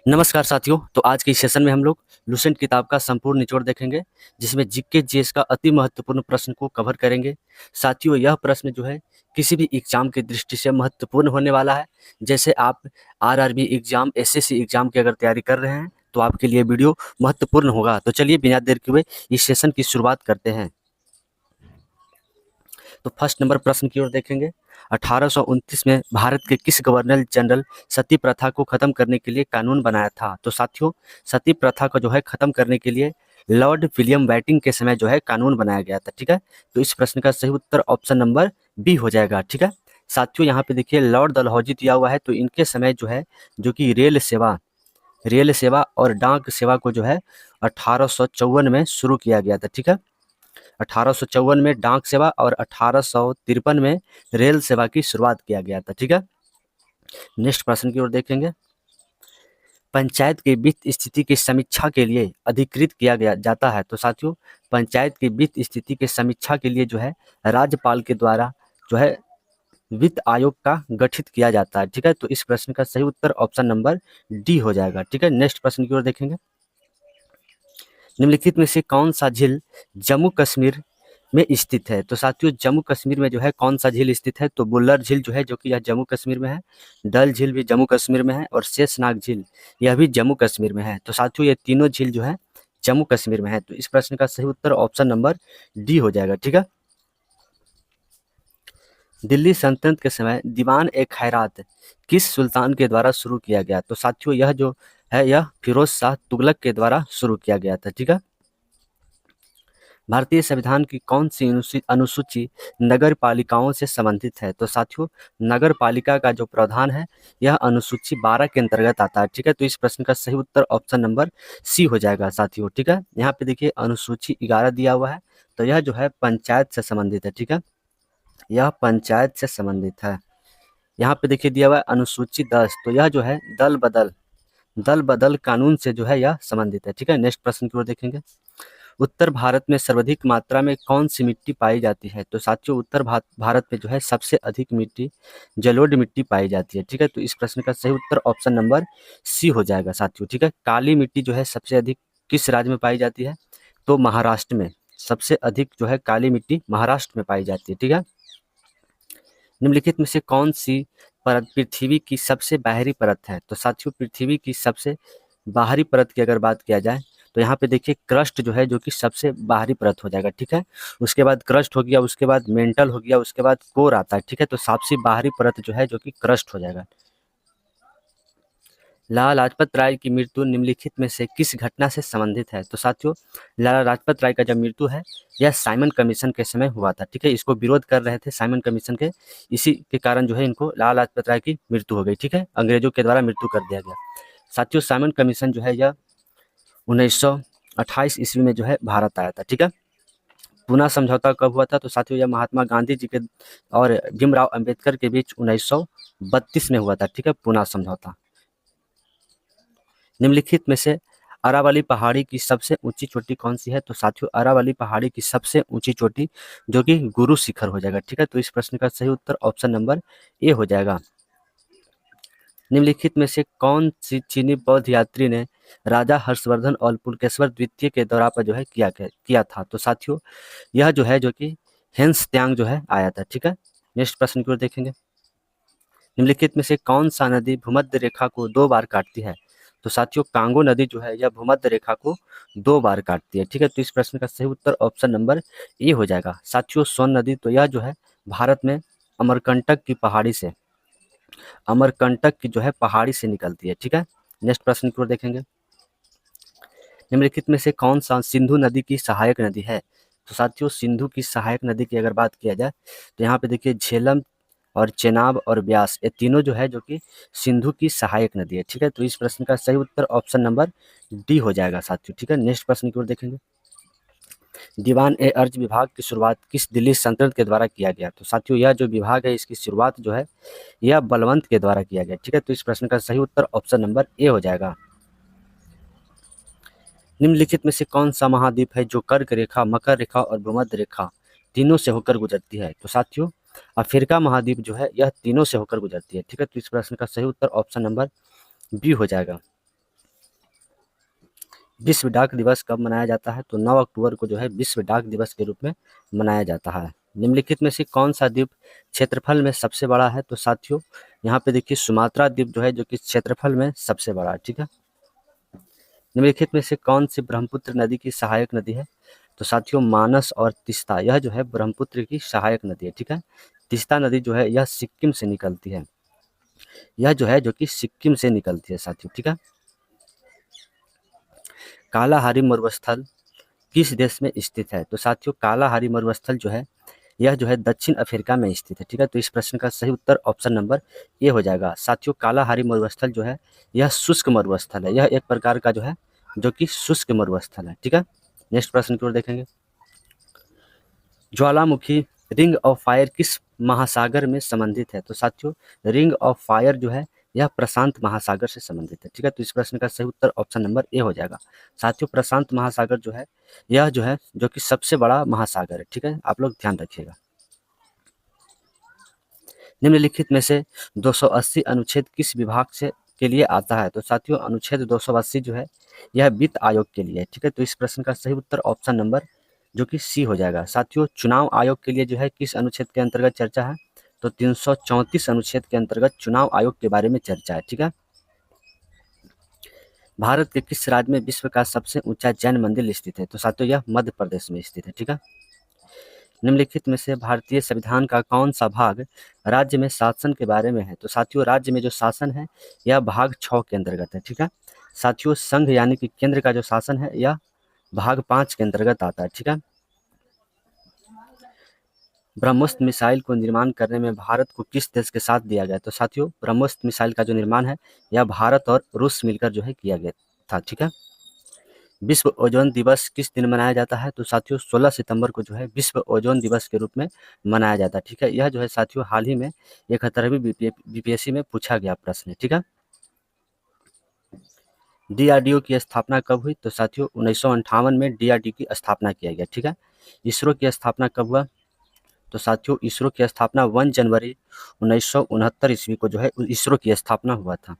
नमस्कार साथियों। तो आज के इस सेशन में हम लोग लुसेंट किताब का संपूर्ण निचोड़ देखेंगे, जिसमें जीके जीएस का अति महत्वपूर्ण प्रश्न को कवर करेंगे। साथियों, यह प्रश्न जो है किसी भी एग्जाम की दृष्टि से महत्वपूर्ण होने वाला है। जैसे आप आरआरबी एग्जाम, एसएससी एग्जाम की अगर तैयारी कर रहे हैं तो आपके लिए वीडियो महत्वपूर्ण होगा। तो चलिए बिना देर किए हुए इस सेशन की शुरुआत करते हैं। तो फर्स्ट नंबर प्रश्न की ओर देखेंगे। 1829 में भारत के किस गवर्नर जनरल सती प्रथा को खत्म करने के लिए कानून बनाया था? तो साथियों, सती प्रथा को जो है खत्म करने के लिए लॉर्ड विलियम बैटिंग के समय जो है कानून बनाया गया था। ठीक है, तो इस प्रश्न का सही उत्तर ऑप्शन नंबर बी हो जाएगा। ठीक है साथियों, यहाँ पे देखिए लॉर्ड डलहौजी दिया हुआ है, तो इनके समय जो है जो कि रेल सेवा और डाक सेवा को जो है 1854 में शुरू किया गया था। ठीक है, 1854 में डाक सेवा और 1853 में रेल सेवा की शुरुआत किया गया था। ठीक है, नेक्स्ट प्रश्न की ओर देखेंगे। पंचायत की वित्त स्थिति की समीक्षा के लिए अधिकृत किया गया जाता है। तो साथियों, पंचायत की वित्त स्थिति की समीक्षा के लिए जो है राज्यपाल के द्वारा जो है वित्त आयोग का गठित किया जाता है। ठीक है, तो इस प्रश्न का सही उत्तर ऑप्शन नंबर डी हो जाएगा। ठीक है, नेक्स्ट प्रश्न की ओर देखेंगे। निम्नलिखित में से कौन सा झील जम्मू कश्मीर में स्थित है? तो साथियों, जम्मू कश्मीर में जो है कौन सा झील स्थित है? तो बुल्लर झील जो है जो कि यह जम्मू कश्मीर में है, डल झील भी जम्मू कश्मीर में है और शेषनाग झील यह भी जम्मू कश्मीर में है। तो साथियों, ये तीनों झील जो है जम्मू कश्मीर में है। तो इस प्रश्न का सही उत्तर ऑप्शन नंबर डी हो जाएगा। ठीक है, दिल्ली सल्तनत के समय दीवान ए खैरात किस सुल्तान के द्वारा शुरू किया गया? तो साथियों, यह जो है यह फिरोज शाह तुगलक के द्वारा शुरू किया गया था। ठीक है, भारतीय संविधान की कौन सी अनुसूची नगर पालिकाओं से संबंधित है? तो साथियों, नगर पालिका का जो प्रावधान है यह अनुसूची 12 के अंतर्गत आता है। ठीक है, तो इस प्रश्न का सही उत्तर ऑप्शन नंबर सी हो जाएगा साथियों। ठीक है, यहाँ पे देखिए अनुसूची 11 दिया हुआ है, तो यह जो है पंचायत से संबंधित है। ठीक है, यह पंचायत से संबंधित है। यहाँ पे देखिए दिया हुआ है अनुसूची 10, तो यह जो है दल बदल कानून से जो है यह संबंधित है। ठीक है, नेक्स्ट प्रश्न की ओर देखेंगे। उत्तर भारत में सर्वाधिक मात्रा में कौन सी मिट्टी पाई जाती है? तो साथियों, उत्तर भारत में जो है सबसे अधिक मिट्टी जलोढ़ मिट्टी पाई जाती है। ठीक है, तो इस प्रश्न का सही उत्तर ऑप्शन नंबर सी हो जाएगा साथियों। ठीक है, काली मिट्टी जो है सबसे अधिक किस राज्य में पाई जाती है? तो महाराष्ट्र में सबसे अधिक जो है काली मिट्टी महाराष्ट्र में पाई जाती है। ठीक है, निम्नलिखित में से कौन सी परत पृथ्वी की सबसे बाहरी परत है? तो साथियों, पृथ्वी की सबसे बाहरी परत की अगर बात किया जाए तो यहाँ पे देखिए क्रस्ट जो है जो कि सबसे बाहरी परत हो जाएगा। ठीक है, उसके बाद क्रस्ट हो गया, उसके बाद मेंटल हो गया, उसके बाद कोर आता है। ठीक है, तो सबसे बाहरी परत जो है जो कि क्रस्ट हो जाएगा। लाला लाजपत राय की मृत्यु निम्नलिखित में से किस घटना से संबंधित है? तो साथियों, लाला लाजपत राय का जो मृत्यु है यह साइमन कमीशन के समय हुआ था। ठीक है, इसको विरोध कर रहे थे साइमन कमीशन के, इसी के कारण जो है इनको लाला लाजपत राय की मृत्यु हो गई। ठीक है, अंग्रेजों के द्वारा मृत्यु कर दिया गया। साथियों, साइमन कमीशन जो है यह 1928 ईस्वी में जो है भारत आया था। ठीक है, पूना समझौता कब हुआ था? तो साथियों, यह महात्मा गांधी जी के और भीमराव अंबेडकर के बीच 1932 में हुआ था। ठीक है, पूना समझौता। निम्नलिखित में से अरावली पहाड़ी की सबसे ऊंची चोटी कौन सी है? तो साथियों, अरावली पहाड़ी की सबसे ऊंची चोटी जो कि गुरु शिखर हो जाएगा। ठीक है, तो इस प्रश्न का सही उत्तर ऑप्शन नंबर ए हो जाएगा। निम्नलिखित में से कौन सी चीनी बौद्ध यात्री ने राजा हर्षवर्धन और पुलकेशवर द्वितीय के दौरा पर जो है किया था? तो साथियों, यह जो है जो कि हेंस त्यांग जो है आया था। ठीक है, नेक्स्ट प्रश्न की ओर देखेंगे। निम्नलिखित में से कौन सा नदी भूमध्य रेखा को 2 बार काटती है? तो साथियों, कांगो नदी जो है यह भूमध्य रेखा को 2 बार काटती है। ठीक है, तो इस प्रश्न का सही उत्तर ऑप्शन नंबर ए हो जाएगा। साथियों, सोन नदी तो यह जो है भारत में अमरकंटक की जो है पहाड़ी से निकलती है। ठीक है, नेक्स्ट प्रश्न की ओर देखेंगे। निम्नलिखित में से कौन सा सिंधु नदी की सहायक नदी है? तो साथियों, सिंधु की सहायक नदी की अगर बात किया जाए तो यहाँ पे देखिए झेलम और चेनाब और ब्यास, ये तीनों जो है जो कि सिंधु की सहायक नदी है। ठीक है, तो इस प्रश्न का सही उत्तर ऑप्शन नंबर डी हो जाएगा साथियों। ठीक है, नेक्स्ट प्रश्न की ओर देखेंगे। दीवान ए अर्ज विभाग की शुरुआत किस दिल्ली सल्तनत के द्वारा किया गया? तो साथियों, यह जो विभाग है इसकी शुरुआत जो है यह बलवंत के द्वारा किया गया। ठीक है, तो इस प्रश्न का सही उत्तर ऑप्शन नंबर ए हो जाएगा। निम्नलिखित में से कौन सा महाद्वीप है जो कर्क रेखा, मकर रेखा और भूमध्य रेखा तीनों से होकर गुजरती है? तो साथियों, अफ्रीका महाद्वीप जो है यह तीनों से होकर गुजरती है। ठीक है, तो इस प्रश्न का सही उत्तर ऑप्शन नंबर बी हो जाएगा। विश्व डाक दिवस कब मनाया जाता है? तो 9 अक्टूबर को जो है विश्व डाक दिवस के रूप में मनाया जाता है। निम्नलिखित में से कौन सा द्वीप क्षेत्रफल में सबसे बड़ा है? तो साथियों यहाँ पे देखिए सुमात्रा द्वीप जो है जो कि क्षेत्रफल में सबसे बड़ा है। ठीक है। निम्नलिखित में से कौन सी ब्रह्मपुत्र नदी की सहायक नदी है? तो साथियों मानस और तीस्ता यह जो है ब्रह्मपुत्र की सहायक नदी है। ठीक है। तीस्ता नदी जो है यह सिक्किम से निकलती है, यह जो है जो कि सिक्किम से निकलती है साथियों। ठीक है। कालाहारी मरुस्थल किस देश में स्थित है? तो साथियों कालाहारी मरुस्थल जो है यह जो है दक्षिण अफ्रीका में स्थित है। ठीक है। तो इस प्रश्न का सही उत्तर ऑप्शन नंबर ए हो जाएगा। साथियों कालाहारी मरुस्थल जो है यह शुष्क मरुस्थल है, यह एक प्रकार का जो है जो कि शुष्क मरुस्थल है। ठीक है। नेक्स्ट प्रश्न की ओर देखेंगे। ज्वालामुखी रिंग ऑफ फायर किस महासागर में संबंधित है? तो साथियों रिंग ऑफ फायर जो है यह प्रशांत महासागर से संबंधित है। ठीक है। तो इस प्रश्न का सही उत्तर ऑप्शन नंबर ए हो जाएगा। साथियों प्रशांत महासागर जो है यह जो है जो कि सबसे बड़ा महासागर है। ठीक है। आप लोग ध्यान रखिएगा। निम्नलिखित में से 280 अनुच्छेद किस विभाग से के लिए आता है? तो साथियों अनुच्छेद 280 जो है यह वित्त आयोग के लिए है। ठीक है। तो इस प्रश्न का सही उत्तर ऑप्शन नंबर जो कि सी हो जाएगा। साथियों चुनाव आयोग के लिए जो है किस अनुच्छेद के अंतर्गत चर्चा है? तो 334 अनुच्छेद के अंतर्गत चुनाव आयोग के बारे में चर्चा है। ठीक है। भारत के किस राज्य में विश्व का सबसे ऊंचा जैन मंदिर स्थित है? तो साथियों यह मध्य प्रदेश में स्थित है। ठीक है। निम्नलिखित में से भारतीय संविधान का कौन सा भाग राज्य में शासन के बारे में है? तो साथियों राज्य में जो शासन है यह भाग 6 के अंतर्गत है। ठीक है। साथियों संघ यानी कि केंद्र का जो शासन है यह भाग 5 के अंतर्गत आता है। ठीक है। ब्रह्मोस मिसाइल को निर्माण करने में भारत को किस देश के साथ दिया गया? तो साथियों ब्रह्मोस मिसाइल का जो निर्माण है यह भारत और रूस मिलकर जो है किया गया था। ठीक है। विश्व ओजोन दिवस किस दिन मनाया जाता है? तो साथियों 16 सितंबर को जो है विश्व ओजोन दिवस के रूप में मनाया जाता है। ठीक है। यह जो है साथियों हाल ही में 71वीं बीपीएससी में पूछा गया प्रश्न है। ठीक है। डीआरडीओ की स्थापना कब हुई? तो साथियों 1958 में डीआरडीओ की स्थापना किया गया। ठीक है। इसरो की स्थापना कब हुआ? तो साथियों इसरो की स्थापना 1 जनवरी 1969 ईस्वी को जो है इसरो की स्थापना हुआ था।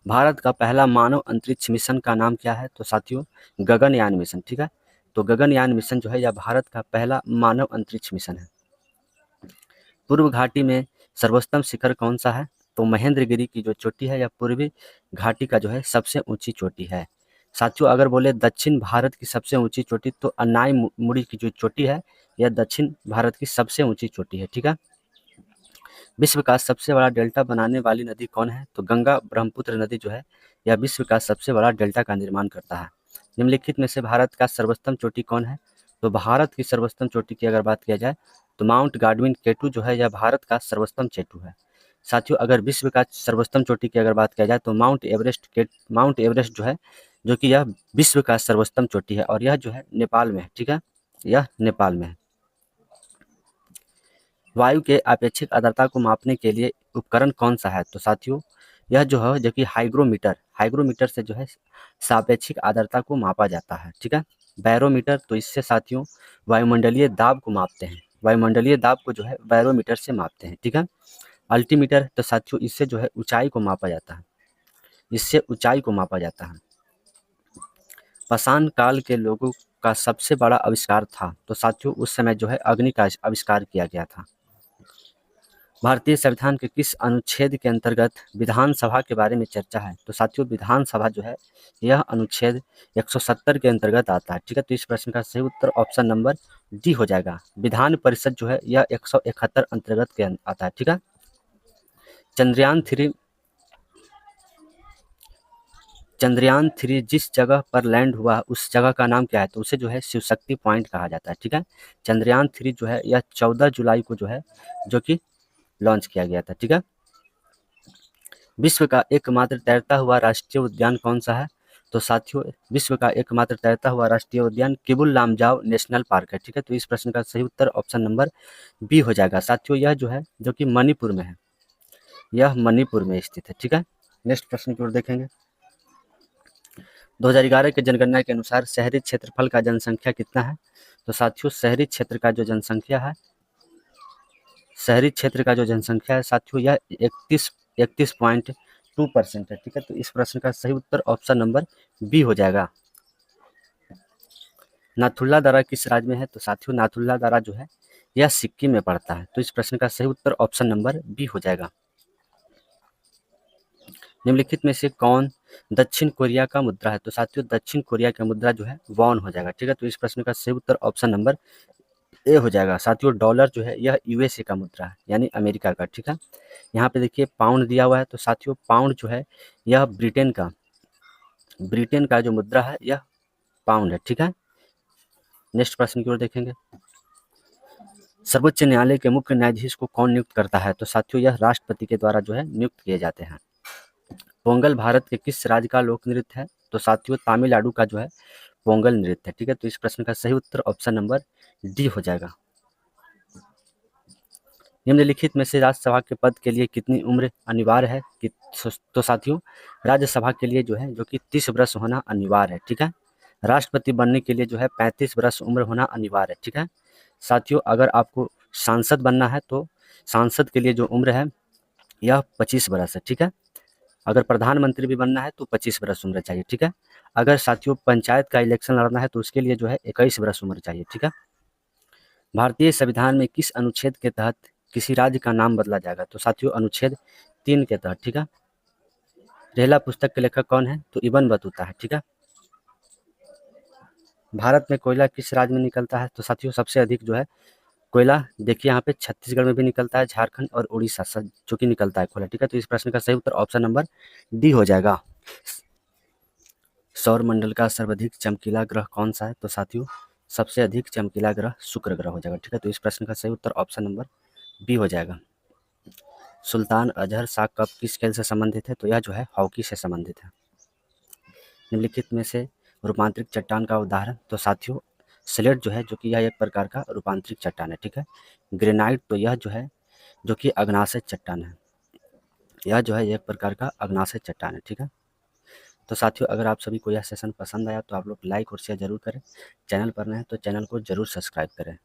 भारत का पहला मानव अंतरिक्ष मिशन का नाम क्या है? तो साथियों गगनयान मिशन। ठीक है। तो गगनयान मिशन जो है यह भारत का पहला मानव अंतरिक्ष मिशन है। पूर्व घाटी में सर्वोत्तम शिखर कौन सा है? तो महेंद्रगिरी की जो चोटी है यह पूर्वी घाटी का जो है सबसे ऊंची चोटी है। साथियों अगर बोले दक्षिण भारत की सबसे ऊंची चोटी तो अन्नाई मुड़ी की जो चोटी है यह दक्षिण भारत की सबसे ऊंची चोटी है। ठीक है। विश्व का सबसे बड़ा डेल्टा बनाने वाली नदी कौन है? तो गंगा ब्रह्मपुत्र नदी जो है यह विश्व का सबसे बड़ा डेल्टा का निर्माण करता है। निम्नलिखित में से भारत का सर्वोत्तम चोटी कौन है? तो भारत की सर्वोत्तम चोटी की अगर बात किया जाए तो माउंट गार्डविन केटू जो है यह भारत का सर्वोत्तम चोटी है। साथियों अगर विश्व का सर्वोत्तम चोटी की अगर बात किया जाए तो माउंट एवरेस्ट जो है जो कि यह विश्व का सर्वोत्तम चोटी है और यह जो है नेपाल में है। ठीक है। यह नेपाल में है। वायु के अपेक्षिक आर्द्रता को मापने के लिए उपकरण कौन सा है? तो साथियों यह जो है जो कि हाइग्रोमीटर से जो है सापेक्षिक आर्द्रता को मापा जाता है। ठीक है। बैरोमीटर तो इससे साथियों वायुमंडलीय दाब को मापते हैं, वायुमंडलीय दाब को जो है बैरोमीटर से मापते हैं। ठीक है। अल्टीमीटर तो साथियों इससे जो है ऊंचाई को मापा जाता है, इससे ऊंचाई को मापा जाता है। पाषाण काल के लोगों का सबसे बड़ा आविष्कार था? तो साथियों उस समय जो है अग्नि का आविष्कार किया गया था। भारतीय संविधान के किस अनुच्छेद के अंतर्गत विधानसभा के बारे में चर्चा है? तो साथियों विधानसभा जो है यह अनुच्छेद 170 के अंतर्गत आता है। ठीक है। तो इस प्रश्न का सही उत्तर ऑप्शन नंबर डी हो जाएगा। विधान परिषद जो है यह 171 अंतर्गत के आता है। ठीक है। चंद्रयान 3 जिस जगह पर लैंड हुआ उस जगह का नाम क्या है? तो उसे जो है शिव शक्ति पॉइंट कहा जाता है। ठीक है। चंद्रयान 3 जो है यह 14 जुलाई को जो है जो कि लॉन्च किया गया था। ठीक है। विश्व का एकमात्र तैरता हुआ राष्ट्रीय उद्यान कौन सा है? तो साथियों विश्व का एकमात्र तैरता हुआ राष्ट्रीय उद्यान किबुल लामजाओ नेशनल पार्क है। ठीक है। तो इस प्रश्न का सही उत्तर ऑप्शन नंबर बी हो जाएगा। साथियों यह जो है जो कि मणिपुर में है, यह मणिपुर में स्थित है। ठीक है। नेक्स्ट प्रश्न की ओर देखेंगे। 2011 के जनगणना के अनुसार शहरी क्षेत्रफल का जनसंख्या कितना है? तो साथियों शहरी क्षेत्र का जो जनसंख्या है, शहरी क्षेत्र का जो जनसंख्या है साथियों यह 31.23 2% है, ठीक है। तो इस प्रश्न का सही उत्तर ऑप्शन नंबर बी हो जाएगा। नाथुल्ला दर्रा किस राज्य में है? तो साथियों नाथुल्ला दर्रा जो है यह सिक्किम में पड़ता है। तो इस प्रश्न का सही उत्तर ऑप्शन नंबर बी हो जाएगा। निम्नलिखित में से कौन दक्षिण कोरिया का मुद्रा है? तो साथियों दक्षिण कोरिया का मुद्रा जो है वॉन हो जाएगा, ठीक है। तो इस प्रश्न का सही उत्तर ऑप्शन नंबर ए हो जाएगा। साथियों डॉलर जो है यह यूएसए का मुद्रा है, यानी अमेरिका का, ठीक है। यहाँ पे देखिए पाउंड दिया हुआ है, तो साथियों पाउंड जो है यह ब्रिटेन का जो मुद्रा है यह पाउंड है, ठीक है। नेक्स्ट प्रश्न की ओर देखेंगे। सर्वोच्च न्यायालय के मुख्य न्यायाधीश को कौन नियुक्त करता है? तो साथियों यह राष्ट्रपति के द्वारा जो है नियुक्त किए जाते हैं। पोंगल भारत के किस राज्य का लोक नृत्य है? तो साथियों तमिलनाडु का जो है पोंगल नृत्य है, ठीक है। तो इस प्रश्न का सही उत्तर ऑप्शन नंबर डी हो जाएगा। निम्नलिखित में से राज्यसभा के पद के लिए कितनी उम्र अनिवार्य है? तो साथियों राज्यसभा के लिए जो है जो कि 30 वर्ष होना अनिवार्य है, ठीक है। राष्ट्रपति बनने के लिए जो है 35 वर्ष उम्र होना अनिवार्य है, ठीक है। साथियों अगर आपको सांसद बनना है तो सांसद के लिए जो उम्र है यह 25 वर्ष है, ठीक है। अगर प्रधानमंत्री भी बनना है तो 25 वर्ष उम्र चाहिए, ठीक है। अगर साथियों पंचायत का इलेक्शन लड़ना है तो उसके लिए जो है 21 वर्ष उम्र चाहिए, ठीक है। भारतीय संविधान में किस अनुच्छेद के तहत किसी राज्य का नाम बदला जाएगा? तो साथियों अनुच्छेद 3 के तहत, ठीक है। रेहला पुस्तक के लेखक कौन है? तो इब्न बतूता है, ठीक है। भारत में कोयला किस राज्य में निकलता है? तो साथियों सबसे अधिक जो है कोयला देखिए यहाँ पे छत्तीसगढ़ में भी निकलता है, झारखंड और उड़ीसा जो कि निकलता है कोयला, ठीक है। तो इस प्रश्न का सही उत्तर ऑप्शन नंबर डी हो जाएगा। सौर मंडल का सर्वाधिक चमकीला ग्रह कौन सा है? तो साथियों सबसे अधिक चमकीला ग्रह शुक्र ग्रह हो जाएगा, ठीक है। तो इस प्रश्न का सही उत्तर ऑप्शन नंबर बी हो जाएगा। सुल्तान अजहर शाह कप किस खेल से संबंधित है? तो यह जो है हॉकी से संबंधित है। निम्नलिखित में से रूपांतरित चट्टान का उदाहरण? तो साथियों स्लेट जो है जो कि यह एक प्रकार का रूपांतरित चट्टान है, ठीक है। ग्रेनाइट तो यह जो है जो कि अग्नाशय चट्टान है, यह जो है एक प्रकार का अग्नाशय चट्टान है, ठीक है। तो साथियों अगर आप सभी को यह सेशन पसंद आया तो आप लोग लाइक और शेयर जरूर करें। चैनल पर नए हैं तो चैनल को जरूर सब्सक्राइब करें।